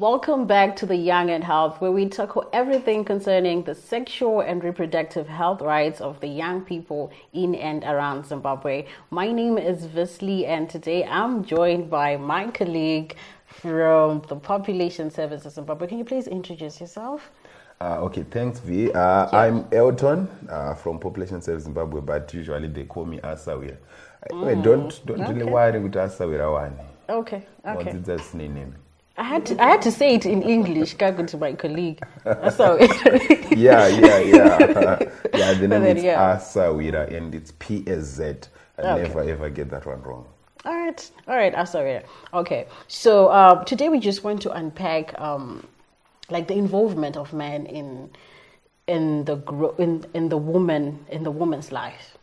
Welcome back to the Young and Health, where we tackle everything concerning the sexual and reproductive health rights of the young people in and around Zimbabwe. My name is Visli, and today I'm joined by my colleague from the Population Services Zimbabwe. Can you please introduce yourself? Okay, thanks, V. I'm Elton from Population Services Zimbabwe, but usually they call me Asawira. Don't really worry with Asawira one. Okay. What's its name? I had to say it in English, to my colleague. So yeah. The name is Asawira, and it's PSZ. I never ever get that one wrong. All right, Asawira. Okay, so today we just want to unpack like the involvement of men in the woman's life,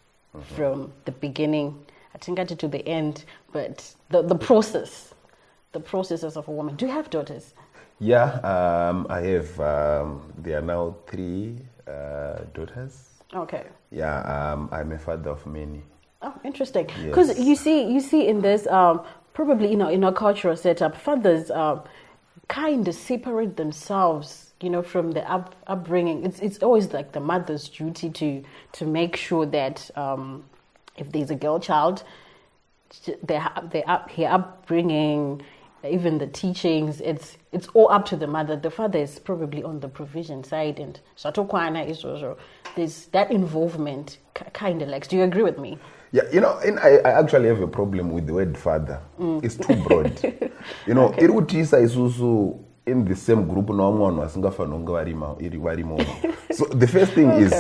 from the beginning, I think, to the end, but the processes of a woman. Do you have daughters? Yeah, I have. There are now 3 daughters. Okay. Yeah, I'm a father of many. Oh, interesting. Because you see in this probably in a cultural setup, fathers kind of separate themselves, from the upbringing. It's always like the mother's duty to make sure that if there's a girl child, her upbringing, even the teachings, it's all up to the mother. The father is probably on the provision side, and Satokwana is also, there's that involvement kind of lacks. Do you agree with me? Yeah, and I actually have a problem with the word father. It's too broad. Irutisa is also in the same group. So the first thing is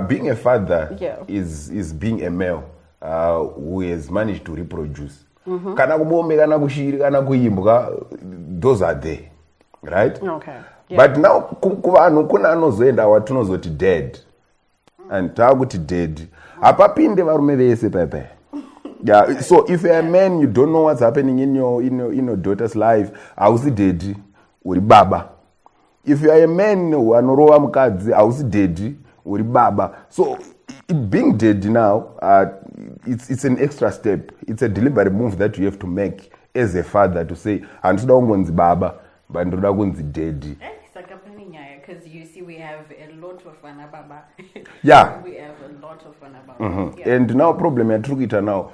being a father is being a male who has managed to reproduce. Those are there, right? Okay. Yeah. But now kuna anozoenda watunozoti dead and takuti dead apapinde varume vese pepe. Yeah, so if you're a man, you don't know what's happening in your daughter's life, hausi dead uri baba. If you are a man anorova mukadzi, hausi dead uri baba. So being dead now, it's an extra step. It's a deliberate move that you have to make as a father to say, "Andoda kunzi baba, but ndoda kunzi dead." Because you see, we have a lot of vanababa. Yeah. We have a lot of vanababa. Yeah. And now problem yatirikuita now,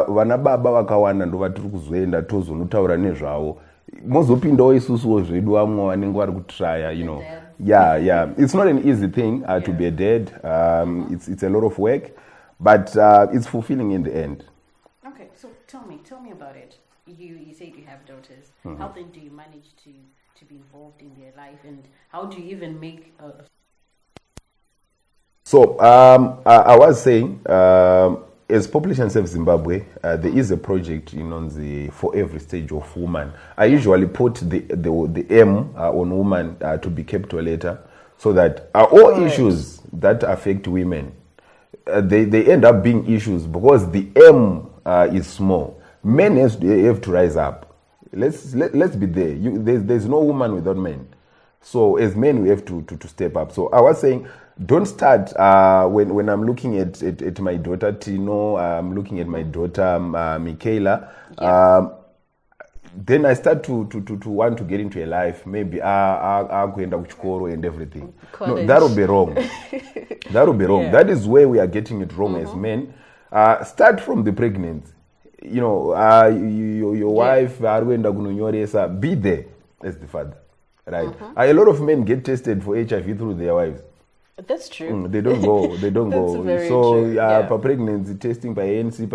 vanababa vakawanda ndo vatiri kuzoenda tozonotaura nezvavo. Mozopindawo isusuwo zvedu vamwe vanenge vari kutraya, Yeah. It's not an easy thing to be a dad. It's a lot of work, but it's fulfilling in the end. Okay, so tell me about it. You said you have daughters. How then do you manage to be involved in their life, and how do you even make So I was saying, as Population Service Zimbabwe, there is a project for every stage of woman. I usually put the M on woman to be capital letter, so that all issues that affect women, they end up being issues because the M is small. Men have to rise up. Let's be there. There's no woman without men. So as men, we have to step up. So I was saying, don't start when I'm looking at my daughter Tino, I'm looking at my daughter Michaela. Then I start to want to get into a life. Maybe kuenda kuchikoro and everything. No, that would be wrong. That would be wrong. That is where we are getting it wrong as men. Start from the pregnancy. Your wife arwenda kunonyoresa, be there as the father, right? A lot of men get tested for HIV through their wives. That's true. They don't go. Very so true. For pregnancy testing by ANC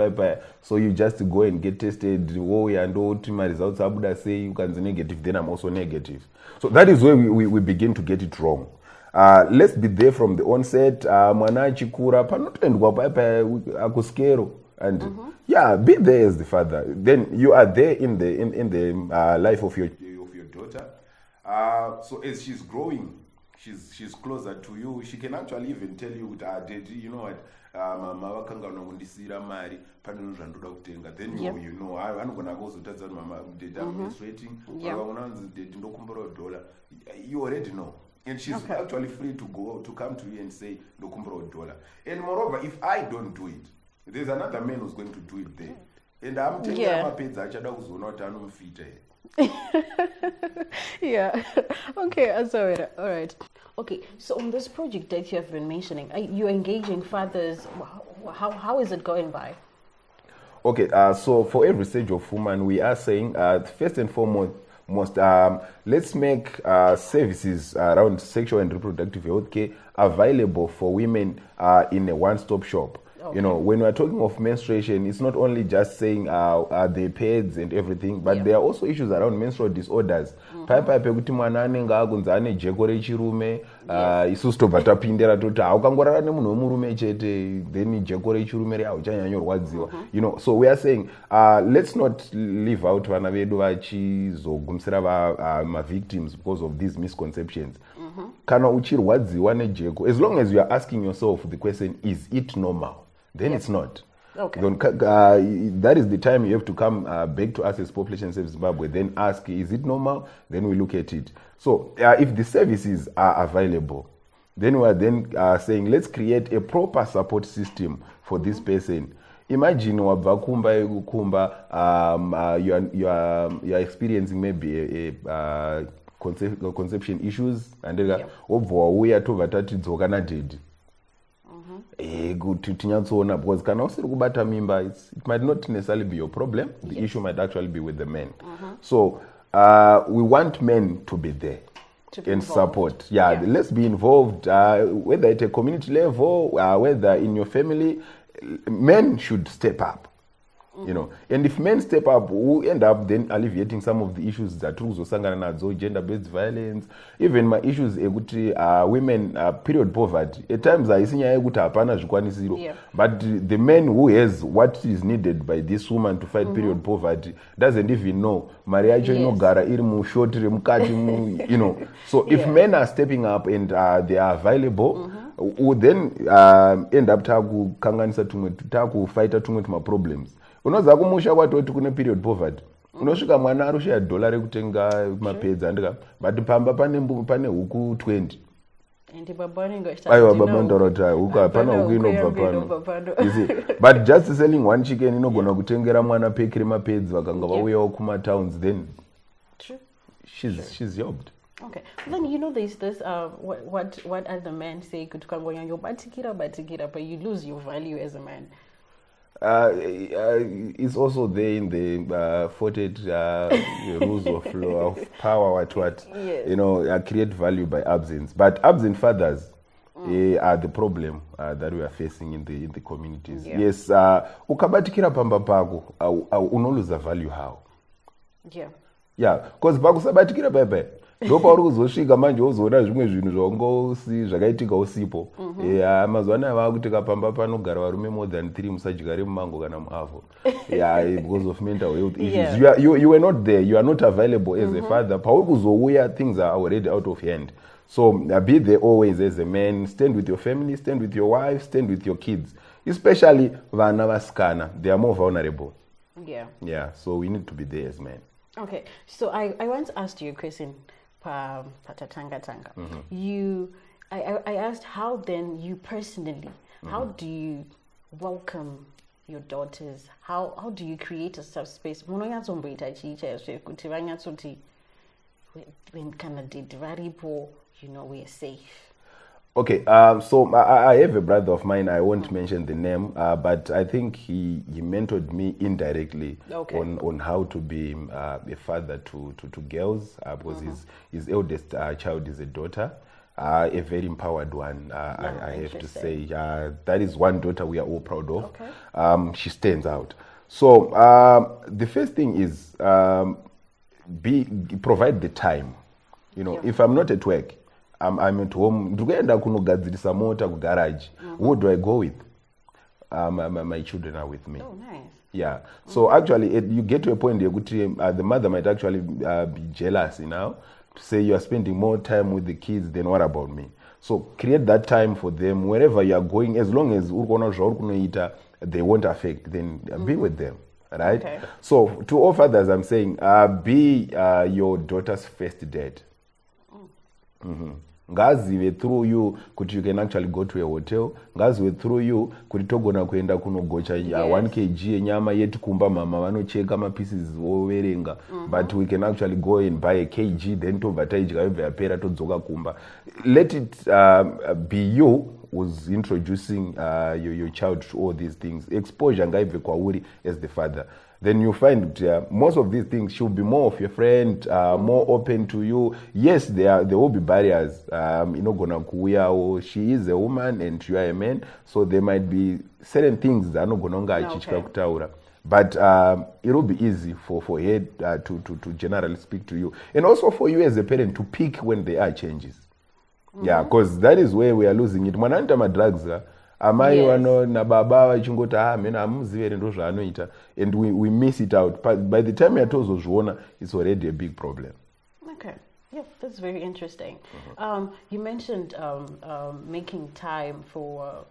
so you just go and get tested. And my results abuda say you can be negative, then I'm also negative. So that is where we begin to get it wrong. Let's be there from the onset. Mwana chikura panotendwa akuskero. And be there as the father. Then you are there in the life of your daughter. So as she's growing, she's closer to you. She can actually even tell you, Daddy, you know what? Mama vakanga unokundisira mari pane zvandoda kutenga. Then you know I'm gonna go to tell mama dad I'm menstruating. You already know. And she's actually free to come to you and say $1. And moreover, if I don't do it, there's another man who's going to do it there. And I'm telling you, achada kuzoona kuti anomufita. Yeah. Okay, sorry. All right. Okay, so on this project that you have been mentioning, you're engaging fathers. How is it going by? Okay, so for every stage of woman, we are saying first and foremost, let's make services around sexual and reproductive health care available for women in a one-stop shop. Okay. You know, when we're talking of menstruation, it's not only just saying the pads and everything, but there are also issues around menstrual disorders. Paipai pekuti mwana anenge akunzi ane jeko rechirume, isusu tobva tapindira toti haukangorara nemunhu wemurume chete, then jeko rechirume hauchanyanyorwadziwa. You know, so we are saying let's not leave out vana vedu vachizogumisira victims because of these misconceptions. Kana uchirwadziwa nejeko, as long as you are asking yourself the question, is it normal? Then it's not. Okay. That is the time you have to come back to us as Population Service Zimbabwe, then ask, is it normal? Then we look at it. So if the services are available, then we are then saying, let's create a proper support system for this person. Imagine wabva kumba, you are experiencing maybe a conception issues, and wobva wauya tobva tati dzoka nadhedhi. Kuti tinyatsoona, because kana usiri kubata mimba, it might not necessarily be your problem. The issue might actually be with the men. So we want men to be there and support. Yeah, let's be involved, whether at a community level, whether in your family. Men should step up. You know, and if men step up, we end up then alleviating some of the issues that gender-based violence, even my issues women period poverty. At times but the man who has what is needed by this woman to fight period poverty doesn't even know. You know, so if men are stepping up and they are available, we then end up fighting tumwe problems. Unoza kumusha kwatoti kune period poverty. Unosvika mwana arushaya $1 rekutenga mapedzi andika, but pamba pane huku 20. Aiwa baba ndorota huku hapana huku inobva pano. You see, but just selling one chicken inogona kutengera mwana pekere mapedzi vakanga vauyawo kuma towns, then she's jobbed. Okay. Then you know there's this what other men say kutukangonya batikira, but you lose your value as a man. It's also there in the 40 rules of law of power. What yes. You know, create value by absence. But absent fathers are the problem that we are facing in the communities. Yeah. Yes, ukabatikira pamba pako, unoluza value how? Yeah, because pakusabatikira bebe. Ndopauri kuzosvika manje wozoona zvimwe zvinhu zvakaitika usipo. Mazuva anaya vakutika pamba panogara varume more than 3 musadyigare mumango kana muavho. Because of mental health issues. You were not there, you are not available as a father. Pauri kuzouya, things are already out of hand. So be there always as a man. Stand with your family, stand with your wife, stand with your kids. Especially vana vasikana, they are more vulnerable. Yeah, so we need to be there as men. Okay, so I once asked you a question. I asked how then you personally, how do you welcome your daughters? How do you create a safe space? When you know we're safe. Okay, so I have a brother of mine, I won't mention the name, but I think he mentored me indirectly on how to be a father to girls, because his eldest child is a daughter, a very empowered one, I have to say. That is one daughter we are all proud of. She stands out. So the first thing is provide the time. You know, if I'm not at work, I'm at home. Ndikuenda kunogadzirisa mota kugarage. Who do I go with? My children are with me. Oh, nice. Yeah. So actually, you get to a point where the mother might actually be jealous, you know, to say you are spending more time with the kids than what about me. So create that time for them wherever you are going. As long as they won't affect, then be with them. Right? Okay. So to all fathers, I'm saying, be your daughter's first dad. ngazive through you kuti you can actually go to a hotel, ngazive through you kuti togona kuenda kunogocha 1 kg yenyama yeti kumba mama vanocheka mapieces voverenga, but we can actually go and buy a kg then tobva taidya yobva yapera todzoka kumba. Let it be you who's introducing your child to all these things. Exposure ngaibve kwauri as the father. Then you find most of these things, she'll be more of your friend, more open to you. Yes, there will be barriers. Gonna kuya, or she is a woman and you are a man, so there might be certain things that are not gonna kutaura. But it will be easy for her to generally speak to you, and also for you as a parent to pick when there are changes. Yeah, because that is where we are losing it. Mwananta madrugs amai wano na baba vachingoti mena hamuzivere ndo zvaanoita, and we miss it out. But by the time yatozozviona, it's already a big problem. Okay, yeah, that's very interesting. You mentioned making time for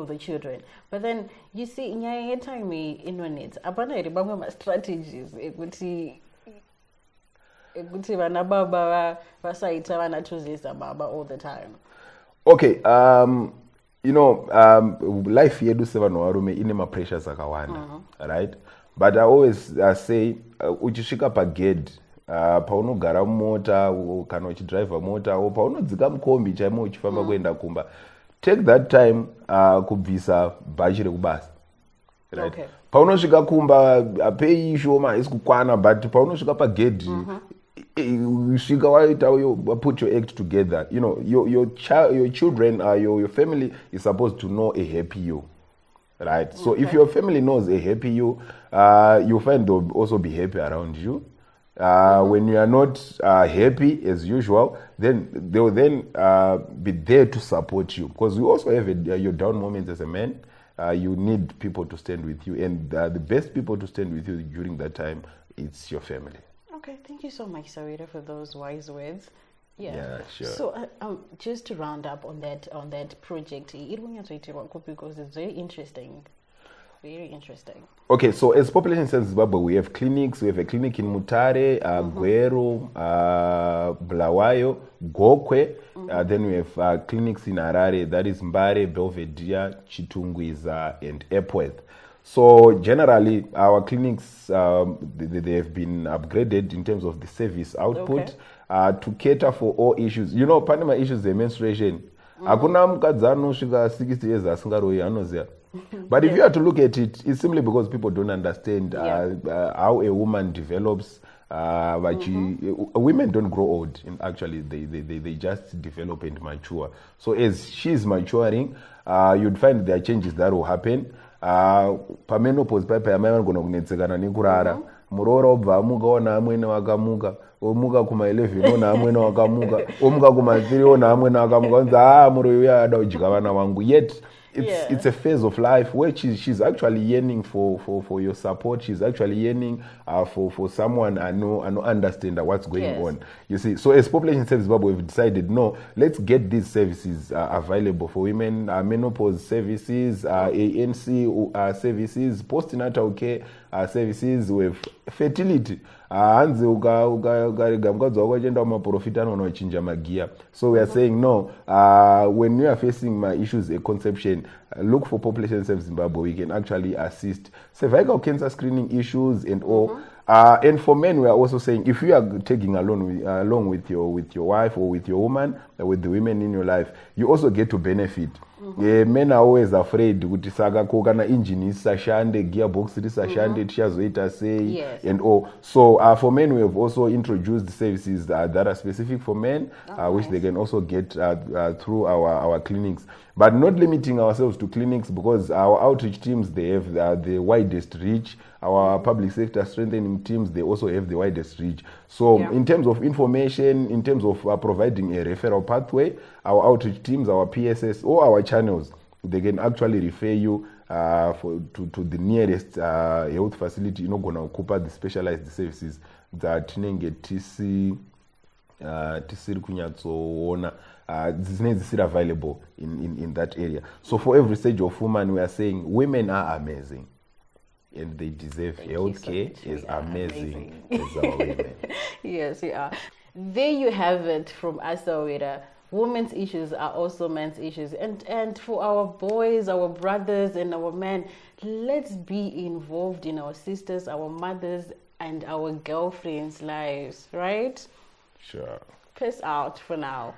the children, but then you see nyaya time inonetsa apana iri bamwe ma-strategies ekuti vana baba vasaita vana tuzisa baba all the time. Okay, life yedu sevanhu varume ine ma-pressures akawanda, right? But I always say uchisvika pagedhi paunogara mumota kana uchidriva mota o paunodzika mukombi chaimo uchifamba kuenda kumba, take that time kubvisa bhachi rekubasa, right? Okay. Paunosvika kumba pei shoma haisi kukwana, but paunosvika pagedhi swika waita put your act together. Your children, your family is supposed to know a happy you, right? Okay. So if your family knows a happy you, you find they'll also be happy around you. When you are not happy as usual, then they will then be there to support you, because you also have your down moments as a man. You need people to stand with you, and the best people to stand with you during that time, it's your family. Okay, thank you so much, Sarita, for those wise words. Yeah, sure. So just to round up on that project, because it's very interesting. Very interesting. Okay, so as Population Sense Zimbabwe, we have clinics. We have a clinic in Mutare, Gwero, Bulawayo, Gokwe. Then we have clinics in Harare, that is Mbare, Belvedere, Chitungwiza, and Epworth. So generally, our clinics, they have been upgraded in terms of the service output to cater for all issues. Panama issues, the menstruation. Hakuna mukadzi anosvika 60 years asingaroi anoziya. But if you have to look at it, it's simply because people don't understand how a woman develops. Women don't grow old. Actually, they just develop and mature. So as she's maturing, you'd find there are changes that will happen. Pamenopause paipa yamai vanogona kunetsekana nekurara. Muroora obva amuka ona amwene wakamuka, omuka kuma 11 ona amwene wakamuka, omuka kuma 3 ona amwene wakamuka, unza muroi uya ada kudya vana vangu. Yet it's a phase of life where she's actually yearning for your support. She's actually yearning for someone I know understand what's going on. You see, so as Population Service Zimbabwe, we've decided, no, let's get these services available for women, menopause services, ANC services, postnatal care services, with fertility. Hanzi ukarega mukadzi wako achienda kumaprofita anoona uchinja magiya. So we are saying no, when you are facing my issues a conception, look for Population Service Zimbabwe. We can actually assist cervical cancer screening issues and all. And for men, we are also saying, if you are taking along with your wife or with your woman, with the women in your life, you also get to benefit. Men are always afraid kuti saka ko kana engine isashande, gearbox risashande, tichazoita sei and all. So for men, we have also introduced services that are specific for men, which they can also get through our clinics. But not limiting ourselves to clinics, because our outreach teams, they have the widest reach. Our public sector strengthening teams, they also have the widest reach. So in terms of information, in terms of providing a referral pathway, our outreach teams, our PSS, or our channels, they can actually refer you to the nearest health facility inogona kukupa the specialized services that tinenge tisiri kunyatsoona dzisiri available in that area. So for every stage of woman, we are saying women are amazing. And they deserve health care as amazing as our women. Yes, we are. there you have it from Asawira. Women's issues are also men's issues. And for our boys, our brothers, and our men, let's be involved in our sisters, our mothers, and our girlfriends' lives, right? Sure. Peace out for now.